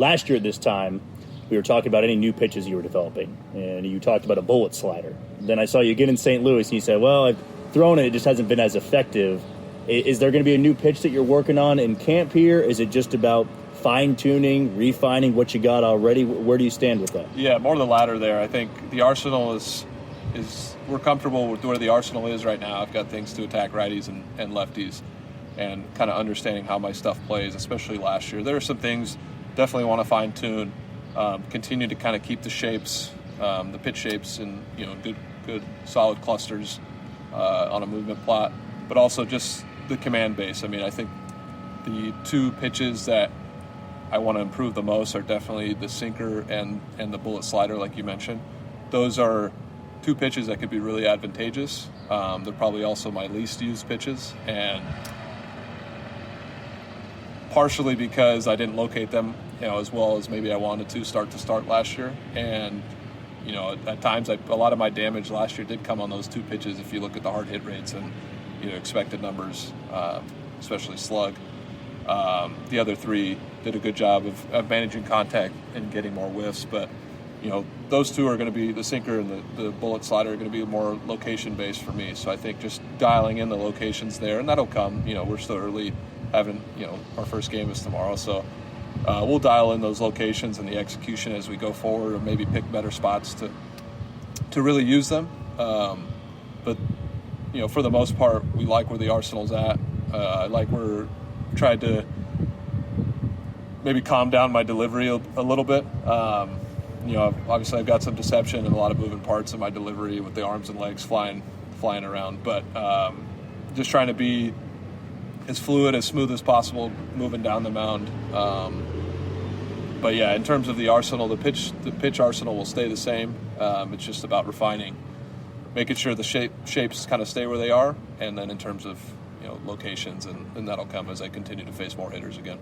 last year at this time, we were talking about any new pitches you were developing, and you talked about a bullet slider. Then I saw you again in St. Louis, and you said, well, I've thrown it, it just hasn't been as effective. Is there going to be a new pitch that you're working on in camp here? Is it just about fine-tuning, refining what you got already? Where do you stand with that? Yeah, more the latter there. I think the arsenal is we're comfortable with where the arsenal is right now. I've got things to attack righties and lefties, and kind of understanding how my stuff plays, especially last year. There are some things definitely want to fine-tune, continue to kind of keep the shapes, the pitch shapes in good solid clusters on a movement plot, but also just the command base. I mean, I think the two pitches that I want to improve the most are definitely the sinker and the bullet slider, like you mentioned. Those are two pitches that could be really advantageous. They're probably also my least used pitches, and partially because I didn't locate them, as well as maybe I wanted to start last year. And at times, a lot of my damage last year did come on those two pitches. If you look at the hard hit rates and expected numbers, especially slug. The other three did a good job of managing contact and getting more whiffs, but those two are going to be, the sinker and the bullet slider, are going to be more location based for me. So I think just dialing in the locations there, and that'll come. We're still early, having our first game is tomorrow, so we'll dial in those locations and the execution as we go forward, or maybe pick better spots to really use them. But for the most part, we like where the arsenal's at. I like we're trying to maybe calm down my delivery a little bit. Obviously I've got some deception and a lot of moving parts in my delivery with the arms and legs flying around, but just trying to be as fluid, as smooth as possible moving down the mound. But yeah, in terms of the arsenal, the pitch arsenal will stay the same. It's just about refining, making sure the shapes kind of stay where they are, and then in terms of locations, and that'll come as I continue to face more hitters again.